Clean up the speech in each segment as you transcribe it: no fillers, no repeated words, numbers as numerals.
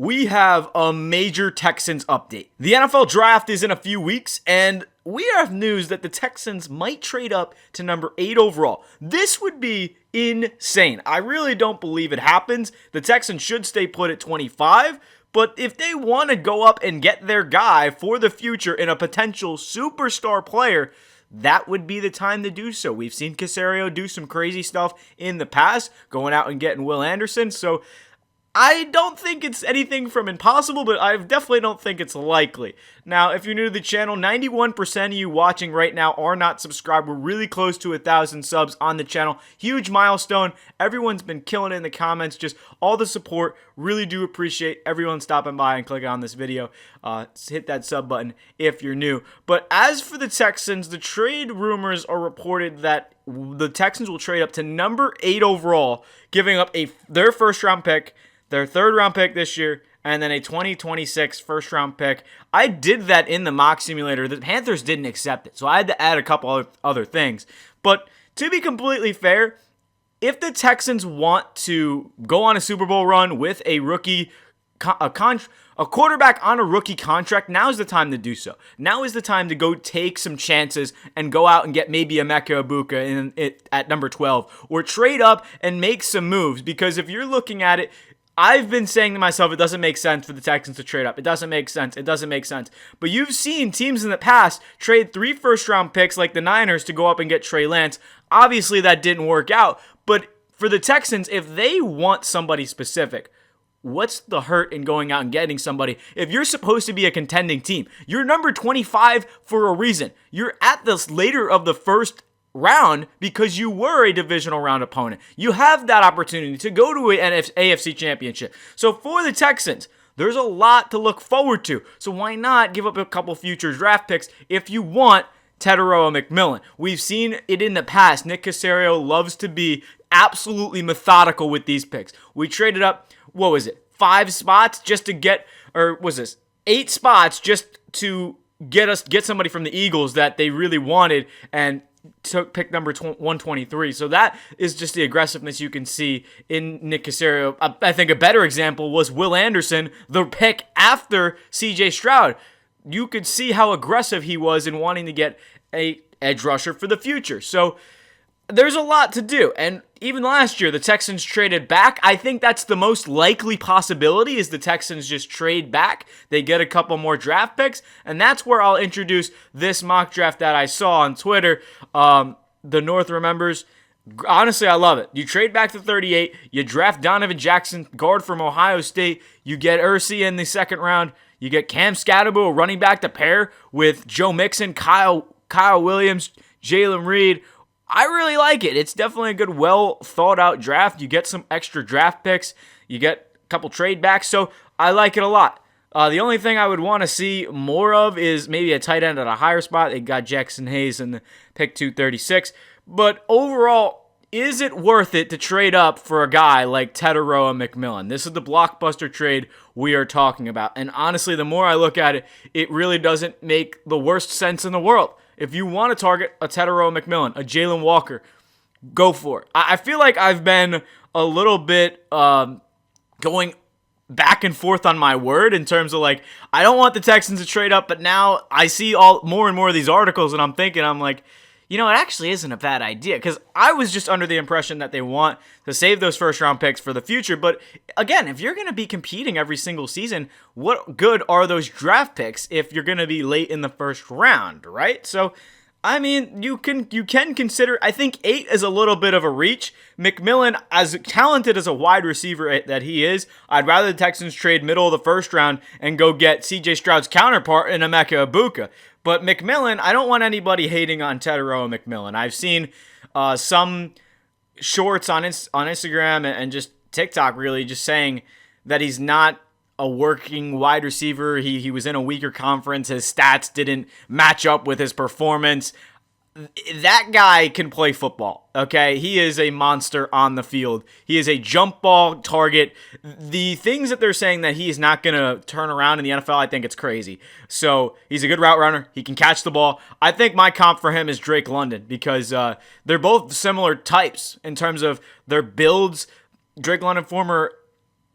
we have a major Texans update. The NFL draft is in a few weeks, and we have news that the Texans might trade up to number 8 overall. This would be insane. I really don't believe it happens. The Texans should stay put at 25, but if they want to go up and get their guy for the future in a potential superstar player, that would be the time to do so. We've seen Caserio do some crazy stuff in the past, going out and getting Will Anderson, so I don't think it's anything from impossible, but I definitely don't think it's likely. Now, if you're new to the channel, 91% of you watching right now are not subscribed. We're really close to 1,000 subs on the channel. Huge milestone. Everyone's been killing it in the comments. Just all the support. Really do appreciate everyone stopping by and clicking on this video. Hit that sub button if you're new. But as for the Texans, the trade rumors are reported that the Texans will trade up to number 8 overall, giving up their first-round pick, their third-round pick this year, and then a 2026 first-round pick. I did that in the mock simulator. The Panthers didn't accept it, so I had to add a couple other things. But to be completely fair, if the Texans want to go on a Super Bowl run with a rookie, a quarterback on a rookie contract, now's the time to do so. Now is the time to go take some chances and go out and get maybe a Emeka Egbuka at number 12, or trade up and make some moves, because if you're looking at it, I've been saying to myself, it doesn't make sense for the Texans to trade up. It doesn't make sense. It doesn't make sense. But you've seen teams in the past trade 3 first-round picks like the Niners to go up and get Trey Lance. Obviously, that didn't work out. But for the Texans, if they want somebody specific, what's the hurt in going out and getting somebody? If you're supposed to be a contending team, you're number 25 for a reason. You're at the later of the first round because you were a divisional round opponent. You have that opportunity to go to an AFC championship. So for the Texans, there's a lot to look forward to. So why not give up a couple future draft picks if you want Tetairoa McMillan? We've seen it in the past. Nick Caserio loves to be absolutely methodical with these picks. We traded up, 5 spots just to get, or was this 8 spots just to get somebody from the Eagles that they really wanted, and took pick number 123. So that is just the aggressiveness you can see in Nick Caserio. I think a better example was Will Anderson, the pick after CJ Stroud. You could see how aggressive he was in wanting to get a edge rusher for the future. So there's a lot to do. And even last year, the Texans traded back. I think that's the most likely possibility, is the Texans just trade back. They get a couple more draft picks. And that's where I'll introduce this mock draft that I saw on Twitter. The North remembers. Honestly, I love it. You trade back to 38. You draft Donovan Jackson, guard from Ohio State. You get Ursi in the second round. You get Cam Scatterbo, a running back, to pair with Joe Mixon, Kyle Williams, Jalen Reed. I really like it. It's definitely a good, well-thought-out draft. You get some extra draft picks. You get a couple trade backs. So I like it a lot. The only thing I would want to see more of is maybe a tight end at a higher spot. They got Jackson Hayes in the pick 236. But overall, is it worth it to trade up for a guy like Tetairoa McMillan? This is the blockbuster trade we are talking about. And honestly, the more I look at it, it really doesn't make the worst sense in the world. If you want to target a Tetairoa McMillan, a Jalen Walker, go for it. I feel like I've been a little bit going back and forth on my word in terms of, like, I don't want the Texans to trade up, but now I see more and more of these articles, and I'm like, you know, it actually isn't a bad idea, because I was just under the impression that they want to save those first-round picks for the future. But again, if you're going to be competing every single season, what good are those draft picks if you're going to be late in the first round, right? So, I mean, you can consider, I think 8 is a little bit of a reach. McMillan, as talented as a wide receiver that he is, I'd rather the Texans trade middle of the first round and go get CJ Stroud's counterpart in Emeka Egbuka. But McMillan, I don't want anybody hating on Tetairoa McMillan. I've seen some shorts on Instagram and just TikTok, really, just saying that he's not a working wide receiver. He was in a weaker conference. His stats didn't match up with his performance. That guy can play football, okay? He is a monster on the field. He is a jump ball target. The things that they're saying that he is not going to turn around in the NFL, I think it's crazy. So he's a good route runner. He can catch the ball. I think my comp for him is Drake London, because they're both similar types in terms of their builds. Drake London, former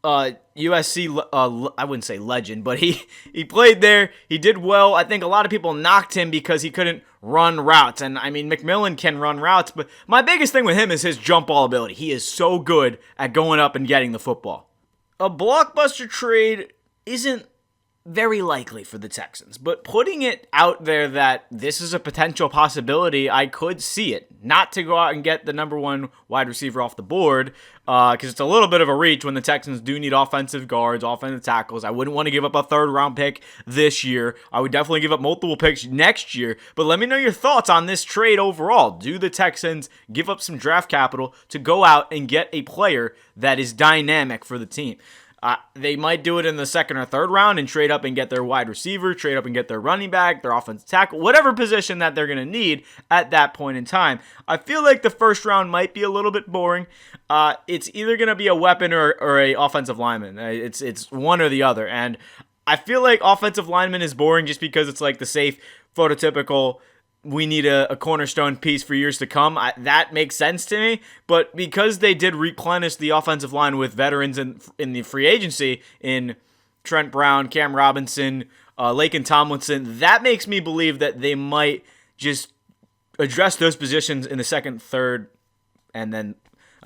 USC, I wouldn't say legend, but he played there. He did well. I think a lot of people knocked him because he couldn't run routes. And I mean, McMillan can run routes, but my biggest thing with him is his jump ball ability. He is so good at going up and getting the football. A blockbuster trade isn't very likely for the Texans, but putting it out there that this is a potential possibility, I could see it. Not to go out and get the number one wide receiver off the board, because it's a little bit of a reach when the Texans do need offensive guards, offensive tackles. I wouldn't want to give up a third-round pick this year. I would definitely give up multiple picks next year, but let me know your thoughts on this trade overall. Do the Texans give up some draft capital to go out and get a player that is dynamic for the team? They might do it in the second or third round and trade up and get their wide receiver, trade up and get their running back, their offensive tackle, whatever position that they're going to need at that point in time. I feel like the first round might be a little bit boring. It's either going to be a weapon or a offensive lineman. It's one or the other. And I feel like offensive lineman is boring just because it's like the safe, prototypical, we need a cornerstone piece for years to come. That makes sense to me. But because they did replenish the offensive line with veterans in the free agency in Trent Brown, Cam Robinson, Laken Tomlinson, that makes me believe that they might just address those positions in the second, third, and then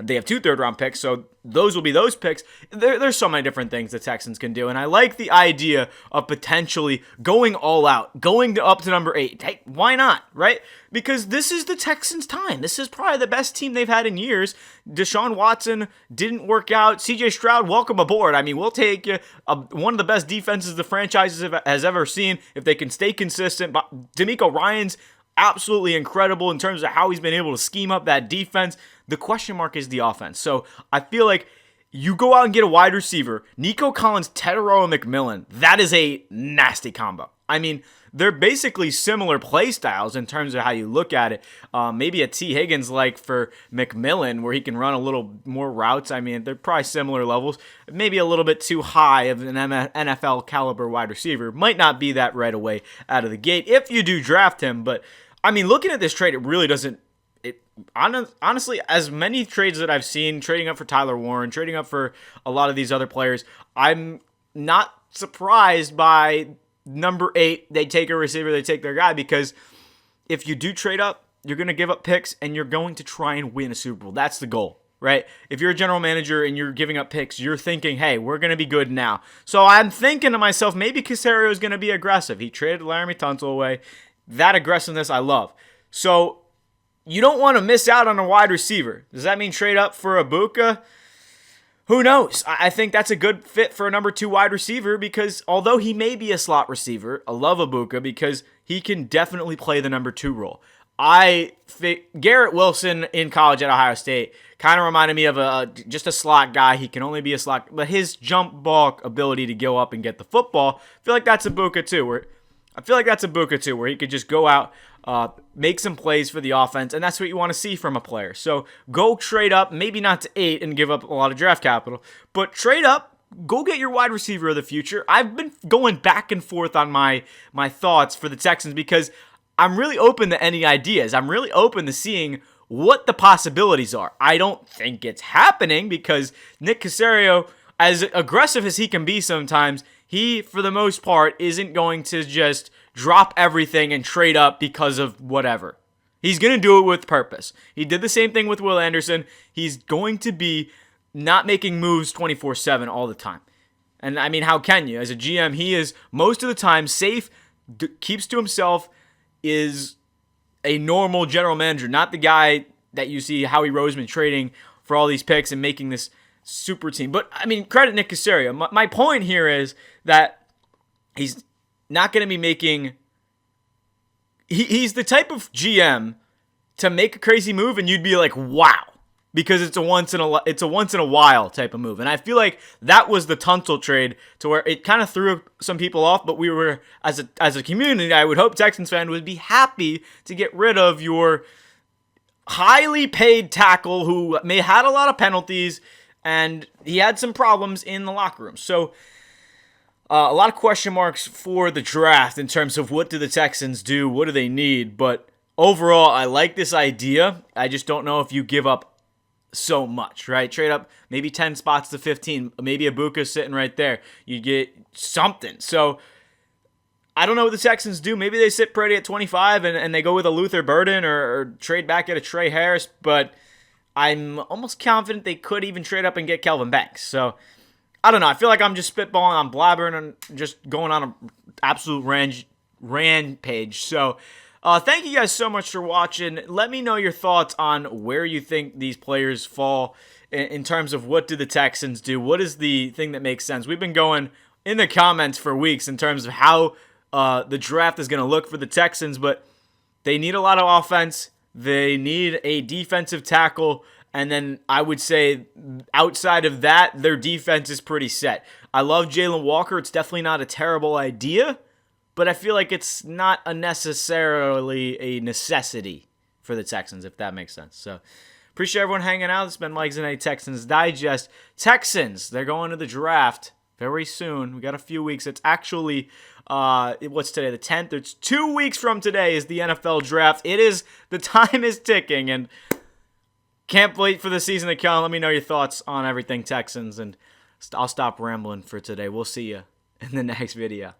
they have 2 third-round picks, so those will be those picks. There's so many different things the Texans can do, and I like the idea of potentially going all out, going up to number 8. Hey, why not, right? Because this is the Texans' time. This is probably the best team they've had in years. Deshaun Watson didn't work out. CJ Stroud, welcome aboard. I mean, we'll take you. One of the best defenses the franchise has ever seen if they can stay consistent. DeMeco Ryans absolutely incredible in terms of how he's been able to scheme up that defense. The question mark is the offense. So I feel like you go out and get a wide receiver, Nico Collins, Teterow, and McMillan. That is a nasty combo. I mean, they're basically similar play styles in terms of how you look at it. Maybe a T. Higgins like for McMillan where he can run a little more routes. I mean, they're probably similar levels. Maybe a little bit too high of an NFL caliber wide receiver. Might not be that right away out of the gate if you do draft him. But, I mean, looking at this trade, it really doesn't. Honestly, as many trades that I've seen, trading up for Tyler Warren, trading up for a lot of these other players, I'm not surprised by number 8, they take a receiver, they take their guy, because if you do trade up, you're going to give up picks and you're going to try and win a Super Bowl. That's the goal, right? If you're a general manager and you're giving up picks, you're thinking, hey, we're going to be good now. So I'm thinking to myself, maybe Caserio is going to be aggressive. He traded Laramie Tunsil away. That aggressiveness I love. So you don't want to miss out on a wide receiver. Does that mean trade up for Ibuka? Who knows? I think that's a good fit for a number 2 wide receiver because although he may be a slot receiver, I love Ibuka because he can definitely play the number 2 role. I think Garrett Wilson in college at Ohio State kind of reminded me of just a slot guy. He can only be a slot, but his jump ball ability to go up and get the football, I feel like that's Ibuka too, where he could just go out, make some plays for the offense, and that's what you want to see from a player. So go trade up, maybe not to 8 and give up a lot of draft capital, but trade up, go get your wide receiver of the future. I've been going back and forth on my thoughts for the Texans because I'm really open to any ideas. I'm really open to seeing what the possibilities are. I don't think it's happening because Nick Caserio, as aggressive as he can be sometimes, he, for the most part, isn't going to just drop everything and trade up because of whatever. He's going to do it with purpose. He did the same thing with Will Anderson. He's going to be not making moves 24/7 all the time. And I mean, how can you? As a GM, he is most of the time safe, keeps to himself, is a normal general manager, not the guy that you see Howie Roseman trading for all these picks and making this super team. But, I mean, credit Nick Caserio. My point here is that he's not going to be making... He's the type of GM to make a crazy move and you'd be like, wow. Because it's a once in a while type of move. And I feel like that was the Tunsil trade to where it kind of threw some people off, but we were, as a community, I would hope Texans fans would be happy to get rid of your highly paid tackle who may had a lot of penalties and he had some problems in the locker room. So a lot of question marks for the draft in terms of what do the Texans do, what do they need, but overall I like this idea. I just don't know if you give up so much, right? Trade up maybe 10 spots to 15. Maybe Ibuka's sitting right there. You get something. So I don't know what the Texans do. Maybe they sit pretty at 25 and they go with a Luther Burden or trade back at a Trey Harris, but I'm almost confident they could even trade up and get Kelvin Banks. So I don't know. I feel like I'm just spitballing, I'm blabbering, and just going on an absolute rampage. So thank you guys so much for watching. Let me know your thoughts on where you think these players fall in terms of what do the Texans do. What is the thing that makes sense? We've been going in the comments for weeks in terms of how the draft is going to look for the Texans, but they need a lot of offense. They need a defensive tackle. And then I would say outside of that, their defense is pretty set. I love Jalen Walker. It's definitely not a terrible idea, but I feel like it's not necessarily a necessity for the Texans, if that makes sense. So appreciate everyone hanging out. It's been Mike Zanetti, Texans Digest. Texans, they're going to the draft very soon. We got a few weeks. It's actually, what's today, the 10th? It's 2 weeks from today is the NFL draft. The time is ticking, and can't wait for the season to come. Let me know your thoughts on everything Texans, and I'll stop rambling for today. We'll see you in the next video.